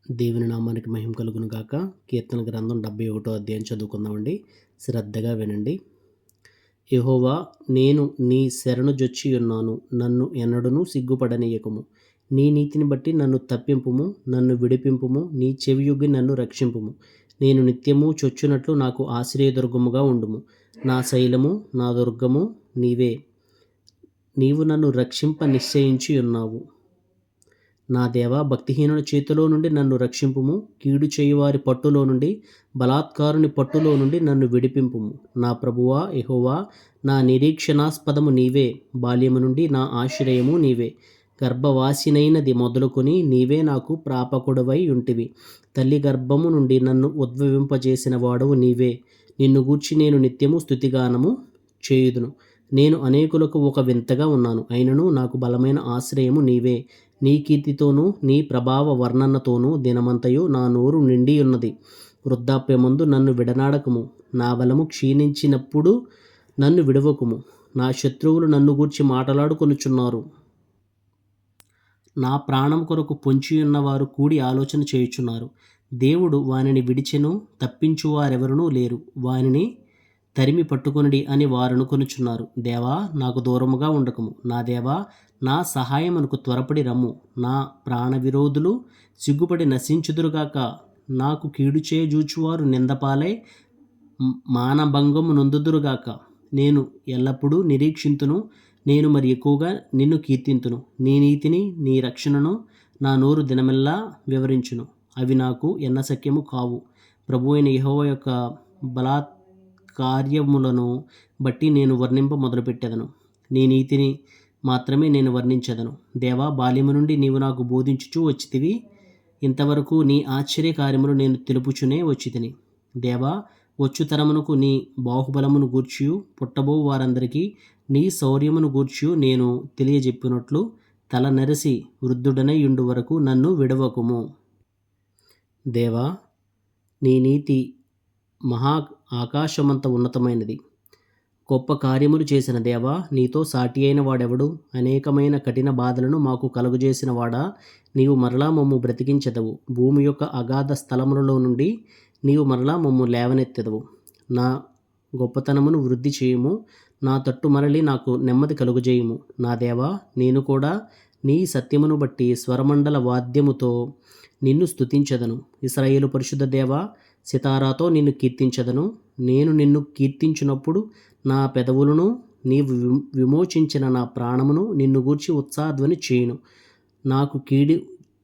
దేవుని నామానికి మహిమ కలుగును గాక. కీర్తన గ్రంథం 71 అధ్యాయం చదువుకుందామండి. శ్రద్ధగా వినండి. యెహోవా, నేను నీ శరణు జొచ్చియున్నాను. నన్ను ఎన్నడునూ సిగ్గుపడనీయకుము. నీ నీతిని బట్టి నన్ను తప్పింపుము, నన్ను విడిపింపుము. నీ చెవియొగ్గి నన్ను రక్షింపుము. నేను నిత్యము చొచ్చునట్లు నాకు ఆశ్రయదుర్గముగా ఉండుము. నా శైలము, నా దుర్గము నీవే. నీవు నన్ను రక్షింప నిశ్చయించి ఉన్నావు. నా దేవా, భక్తిహీనుల చేతిలో నుండి నన్ను రక్షింపుము. కీడు చేయువారి పట్టులో నుండి, బలాత్కారుని పట్టులో నుండి నన్ను విడిపింపుము. నా ప్రభువా యెహోవా, నా నిరీక్షణాస్పదము నీవే. బాల్యము నుండి నా ఆశ్రయము నీవే. గర్భవాసినైనది మొదలుకొని నీవే నాకు ప్రాపకుడవై ఉంటివి. తల్లి గర్భము నుండి నన్ను ఉద్భవింపజేసిన వాడవు నీవే. నిన్ను గూర్చి నేను నిత్యము స్తుతిగానము చేయుదును. నేను అనేకులకు ఒక వింతగా ఉన్నాను, అయినను నాకు బలమైన ఆశ్రయము నీవే. నీ కీర్తితోనూ నీ ప్రభావ వర్ణనతోనూ దినమంతయు నా నోరు నిండియున్నది. వృద్ధాప్యమందు నన్ను విడనాడకుము. నా బలము క్షీణించినప్పుడు నన్ను విడువకుము. నా శత్రువులు నన్ను గూర్చి మాటలాడుకొనుచున్నారు. నా ప్రాణం కొరకు పొంచియున్నవారు కూడి ఆలోచన చేయుచున్నారు. దేవుడు వానిని విడిచెను, తప్పించువారెవరునూ లేరు. వానిని తరిమి పట్టుకొనుడి అని వారనుకొనుచున్నారు. దేవా, నాకు దూరముగా ఉండకము. నా దేవా, నా సహాయమునకు త్వరపడి రమ్ము. నా ప్రాణ విరోధులు సిగ్గుపడి నశించుదురుగాక. నాకు కీడు చేయజూచువారు నిందపాలై మానభంగము నొందుదురుగాక. నేను ఎల్లప్పుడూ నిరీక్షింతును. నేను మరి ఎక్కువగా నిన్ను కీర్తింతును. నీ నీతిని, నీ రక్షణను నా నోరు దినమెల్లా వివరించును. అవి నాకు ఎన్నశక్యము కావు. ప్రభువైన యెహోవా యొక్క కార్యములను బట్టి నేను వర్ణింప మొదలుపెట్టెదను. నీ నీతిని మాత్రమే నేను వర్ణించెదను. దేవా, బాల్యము నుండి నీవు నాకు బోధించుచూ వచ్చితివి. ఇంతవరకు నీ ఆశ్చర్య కార్యములు నేను తెలుపుచునే వచ్చితిని. దేవా, వచ్చు తరమునకు నీ బాహుబలమును గూర్చియు, పుట్టబో వారందరికీ నీ శౌర్యమును గూర్చియు నేను తెలియజెప్పినట్లు తల నెరసి వృద్ధుడనై యుండు వరకు నన్ను విడవకుము. దేవా, నీ నీతి మహా ఆకాశమంత ఉన్నతమైనది. గొప్ప కార్యములు చేసిన దేవా, నీతో సాటి అయిన వాడెవడు? అనేకమైన కఠిన బాధలను మాకు కలుగజేసిన వాడా, నీవు మరలా మమ్ము బ్రతికించెదవు. భూమి యొక్క అగాధ స్థలములలో నుండి నీవు మరలా మమ్ము లేవనెత్తెదవు. నా గొప్పతనమును వృద్ధి చేయుము. నా తట్టు మరలి నాకు నెమ్మది కలుగజేయుము. నా దేవా, నేను కూడా నీ సత్యమును బట్టి స్వరమండల వాద్యముతో నిన్ను స్తుతించెదను. ఇశ్రాయేలు పరిశుద్ధ దేవా, సితారాతో నిన్ను కీర్తించెదను. నేను నిన్ను కీర్తించినప్పుడు నా పెదవులను, నీవు విమోచించిన నా ప్రాణమును నిన్ను గూర్చి ఉత్సాహధ్వని చేయును. నాకు కీడు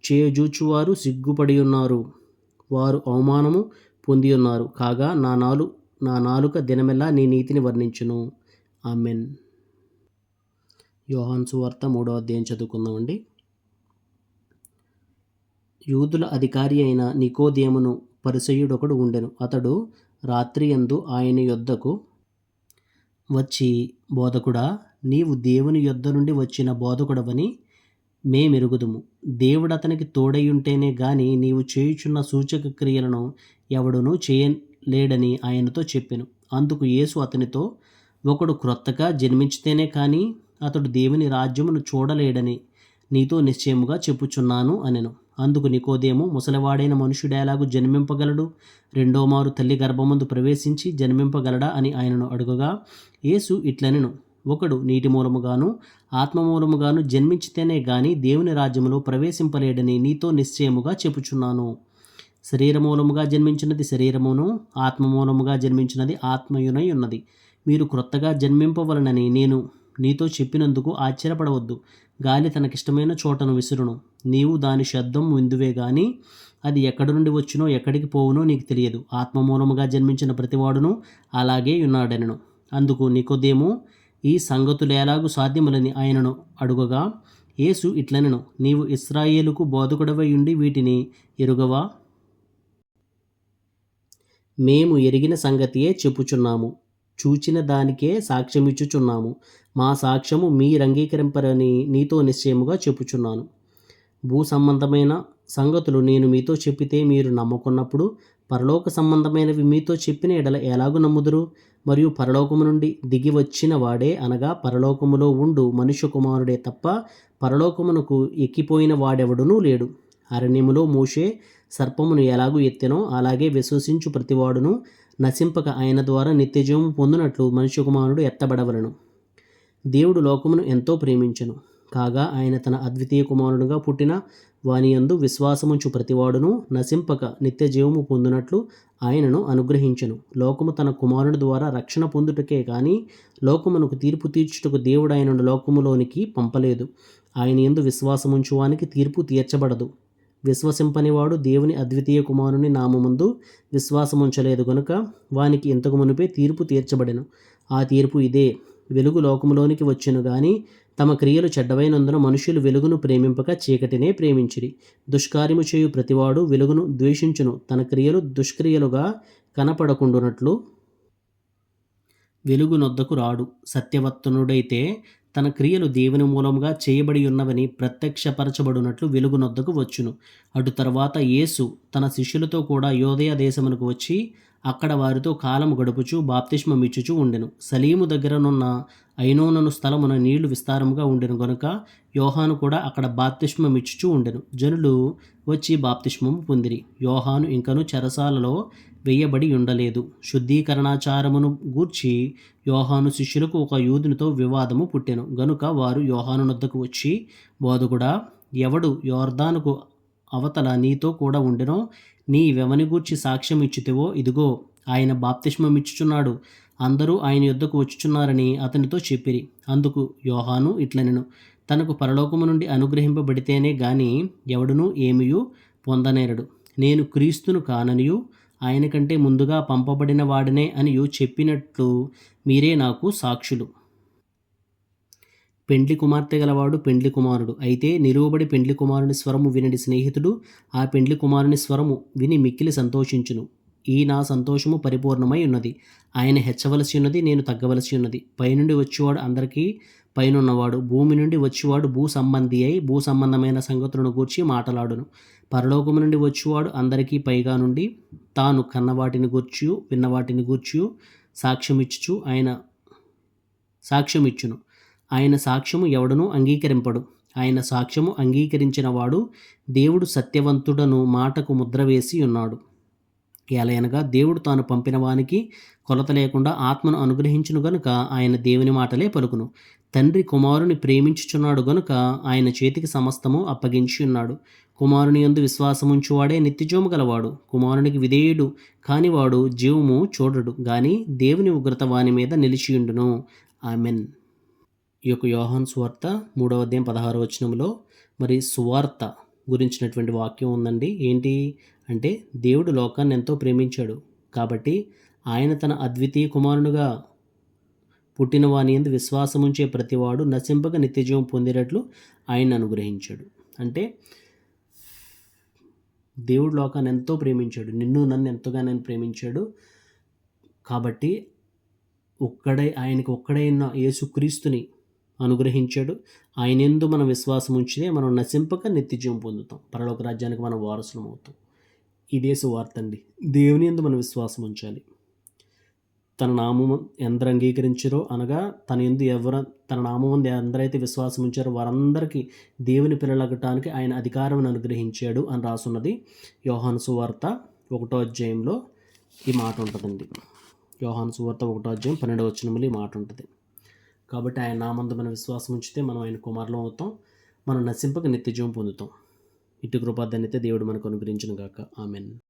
చేయజూచువారు సిగ్గుపడి ఉన్నారు. వారు అవమానము పొంది ఉన్నారు. కాగా నా నాలుక దినమెల్లా నీ నీతిని వర్ణించును. ఆమెన్. యోహాను సువార్త 3వ అధ్యాయం చదువుకుందామండి. యూదుల అధికారి అయిన నికోదేమును పరిసయ్యుడొకడు ఉండెను. అతడు రాత్రియందు ఆయన యొద్దకు వచ్చి, బోధకుడా, నీవు దేవుని యొద్ద నుండి వచ్చిన బోధకుడవని మేమెరుగుదుము. దేవుడతనికి తోడైయుంటేనే గాని నీవు చేయుచున్న సూచక క్రియలను ఎవడునూ చేయలేడని ఆయనతో చెప్పెను. అందుకు యేసు అతనితో, ఒకడు క్రొత్తగా జన్మించితేనే కానీ అతడు దేవుని రాజ్యమును చూడలేడని నీతో నిశ్చయముగా చెప్పుచున్నాను అనెను. అందుకు నికోదేము, ముసలివాడైన మనుష్యుడెలాగు జన్మింపగలడు? రెండో మారు తల్లి గర్భమందు ప్రవేశించి జన్మింపగలడా అని ఆయనను అడుగగా, యేసు ఇట్లనెను, ఒకడు నీటి మూలముగాను ఆత్మ మూలముగాను జన్మించితేనే గాని దేవుని రాజ్యములో ప్రవేశింపలేడని నీతో నిశ్చయముగా చెప్పుచున్నాను. శరీర మూలముగా జన్మించినది శరీరమును, ఆత్మ మూలముగా జన్మించినది ఆత్మయునై ఉన్నది. మీరు క్రొత్తగా జన్మింపవలనని నేను నీతో చెప్పినందుకు ఆశ్చర్యపడవద్దు. గాలి తనకిష్టమైన చోటను విసురును. నీవు దాని శబ్దం విందువే గాని అది ఎక్కడి నుండి వచ్చునో ఎక్కడికి పోవునో నీకు తెలియదు. ఆత్మ మూలముగా జన్మించిన ప్రతివాడును అలాగే ఉన్నాడనెను. అందుకు నికోదేము, ఈ సంగతులు ఎలాగు సాధ్యములని ఆయనను అడుగగా, యేసు ఇట్లనెను, నీవు ఇశ్రాయేలుకు బోధకుడవై ఉండి వీటిని ఎరుగవా? మేము ఎరిగిన సంగతియే చెప్పుచున్నాము, చూచిన దానికే సాక్ష్యమిచ్చుచున్నాము. మా సాక్ష్యము మీరంగీకరింపరని నీతో నిశ్చయముగా చెప్పుచున్నాను. భూ సంబంధమైన సంగతులు నేను మీతో చెప్పితే మీరు నమ్మకున్నప్పుడు పరలోక సంబంధమైనవి మీతో చెప్పిన ఎడల ఎలాగు నమ్ముదురు? మరియు పరలోకము నుండి దిగి వచ్చిన వాడే, అనగా పరలోకములో ఉండు మనుష్య కుమారుడే తప్ప పరలోకమునకు ఎక్కిపోయిన వాడెవడునూ లేడు. అరణ్యములో మోషే సర్పమును ఎలాగూ ఎత్తెనో అలాగే విశ్వసించు ప్రతివాడును నశింపక ఆయన ద్వారా నిత్యజీవము పొందినట్లు మనుష్య కుమారుడు ఎత్తబడవలను. దేవుడు లోకమును ఎంతో ప్రేమించెను, కాగా ఆయన తన అద్వితీయ కుమారుడుగా పుట్టిన వానియందు విశ్వాసముంచు ప్రతివాడును నశింపక నిత్య జీవము పొందినట్లు ఆయనను అనుగ్రహించెను. లోకము తన కుమారుని ద్వారా రక్షణ పొందుటకే కానీ లోకమునకు తీర్పు తీర్చుటకు దేవుడు ఆయనను లోకములోనికి పంపలేదు. ఆయన యందు విశ్వాసముంచు వానికి తీర్పు తీర్చబడదు. విశ్వసింపనివాడు దేవుని అద్వితీయ కుమారుని నామముందు విశ్వాసముంచలేదు గనుక వానికి ఇంతకు మునిపే తీర్పు తీర్చబడెను. ఆ తీర్పు ఇదే: వెలుగు లోకములోనికి వచ్చెను గాని తమ క్రియలు చెడ్డవైనందున మనుష్యులు వెలుగును ప్రేమింపక చీకటినే ప్రేమించిరి. దుష్కార్యము చేయు ప్రతివాడు వెలుగును ద్వేషించును, తన క్రియలు దుష్క్రియలుగా కనపడకుండునట్లు వెలుగు నొద్దకు రాడు. సత్యవత్తనుడైతే తన క్రియలు దేవుని మూలముగా చేయబడి ఉన్నవని ప్రత్యక్షపరచబడినట్లు వెలుగు నొద్దకు వచ్చును. అటు తర్వాత యేసు తన శిష్యులతో కూడా యోదయ దేశమునకు వచ్చి అక్కడ వారితో కాలము గడుపుచు బాప్తిస్మమిచ్చుచూ ఉండెను. సలీము దగ్గరనున్న ఐనోనను స్థలమున నీళ్లు విస్తారముగా ఉండెను గనుక యోహాను కూడా అక్కడ బాప్తిస్మమిచ్చుచూ ఉండెను. జనులు వచ్చి బాప్తిస్మము పొందిరి. యోహాను ఇంకను చెరసాలలో వేయబడి ఉండలేదు. శుద్ధీకరణాచారమును గూర్చి యోహాను శిష్యులకు ఒక యూదునితో వివాదము పుట్టెను గనుక వారు యోహాను నొద్దకు వచ్చి, బోధకుడా, ఎవడు యోర్దానుకు అవతల నీతో కూడా ఉండెనో నీవెవని గూర్చి సాక్ష్యం ఇచ్చితివో ఇదిగో ఆయన బాప్తిస్మమిచ్చుచున్నాడు, అందరూ ఆయన యొద్దకు వచ్చుచున్నారని అతనితో చెప్పిరి. అందుకు యోహాను ఇట్లనెను: తనకు పరలోకము నుండి అనుగ్రహింపబడితేనే గాని ఎవడునూ ఏమియూ పొందనేరడు. నేను క్రీస్తును కాననియు ఆయన కంటే ముందుగా పంపబడిన వాడినే అనియు చెప్పినట్లు మీరే నాకు సాక్షులు. పెండ్లి కుమార్తె గలవాడు పెండ్లి కుమారుడు. అయితే నిలువబడి పెండ్లి కుమారుని స్వరము వినడి స్నేహితుడు ఆ పెండ్లి కుమారుని స్వరము విని మిక్కిలి సంతోషించును. ఈ నా సంతోషము పరిపూర్ణమై ఉన్నది. ఆయన హెచ్చవలసి ఉన్నది, నేను తగ్గవలసి ఉన్నది. పైనుండి వచ్చేవాడు అందరికీ పైనున్నవాడు, భూమి నుండి వచ్చేవాడు భూ సంబంధి అయి భూ సంబంధమైన సంగతులను గూర్చి మాట్లాడును. పరలోకము నుండి వచ్చేవాడు అందరికీ పైగా నుండి తాను కన్నవాటిని గూర్చి విన్నవాటిని గూర్చి సాక్ష్యమిచ్చుచు సాక్ష్యమిచ్చును. ఆయన సాక్ష్యము ఎవడనూ అంగీకరింపడు. ఆయన సాక్ష్యము అంగీకరించిన వాడు దేవుడు సత్యవంతుడను మాటకు ముద్ర వేసి ఉన్నాడు. ఎలయనగా దేవుడు తాను పంపిన వానికి కొలత లేకుండా ఆత్మను అనుగ్రహించును గనుక ఆయన దేవుని మాటలే పలుకును. తండ్రి కుమారుని ప్రేమించుచున్నాడు గనుక ఆయన చేతికి సమస్తము అప్పగించి ఉన్నాడు. కుమారుని యందు విశ్వాసముంచువాడే నిత్యజీవము గలవాడు. కుమారునికి విధేయుడు కానివాడు జీవము చూడడు గాని దేవుని ఉగ్రత వాని మీద నిలిచియుండును. ఆమెన్. ఈ యొక్క యోహాను సువార్త 3వ అధ్యాయం 16వ వచనంలో మరి సువార్త గురించినటువంటి వాక్యం ఉందండి. ఏంటి అంటే, దేవుడు లోకాన్ని ఎంతో ప్రేమించాడు కాబట్టి ఆయన తన అద్వితీయ కుమారునిగా పుట్టిన వాని యందు విశ్వాసముంచే ప్రతివాడు నశింపక నిత్యజీవం పొందేటట్లు ఆయన అనుగ్రహించాడు. అంటే దేవుడు లోకాన్ని ఎంతో ప్రేమించాడు, నిన్ను నన్ను ఎంతగానో ప్రేమించాడు. కాబట్టి ఆయనకి ఒక్కడైన యేసుక్రీస్తుని అనుగ్రహించాడు. ఆయన యందు మనం విశ్వాసం ఉంచితే మనం నశింపక నిత్యజీవం పొందుతాం, పరలోక రాజ్యానికి మనం వారసులం అవుతాం. ఇదే సువార్త అండి. దేవుని యందు మనం విశ్వాసం ఉంచాలి. తన నామము ఎందరు అంగీకరించారో అనగా తన నామం ఎందరైతే విశ్వాసం ఉంచారో వారందరికీ దేవుని పిల్లలగటానికి ఆయన అధికారం అనుగ్రహించాడు అని రాసున్నది యోహాను సువార్త 1వ అధ్యాయంలో ఈ మాట ఉంటుందండి. యోహాను సువార్త 1వ అధ్యాయం 12వ వచనంలో ఈ మాట ఉంటుంది. కాబట్టి ఆయన నామందు మనం విశ్వాసం ఉంచితే మనం ఆయన కుమారులం అవుతాం, మనం నశింపక నిత్యజీవం పొందుతాం. ఇటు కృపాదాన్నితే దేవుడు మనకు అనుగ్రహించును గాక. ఆమెన్.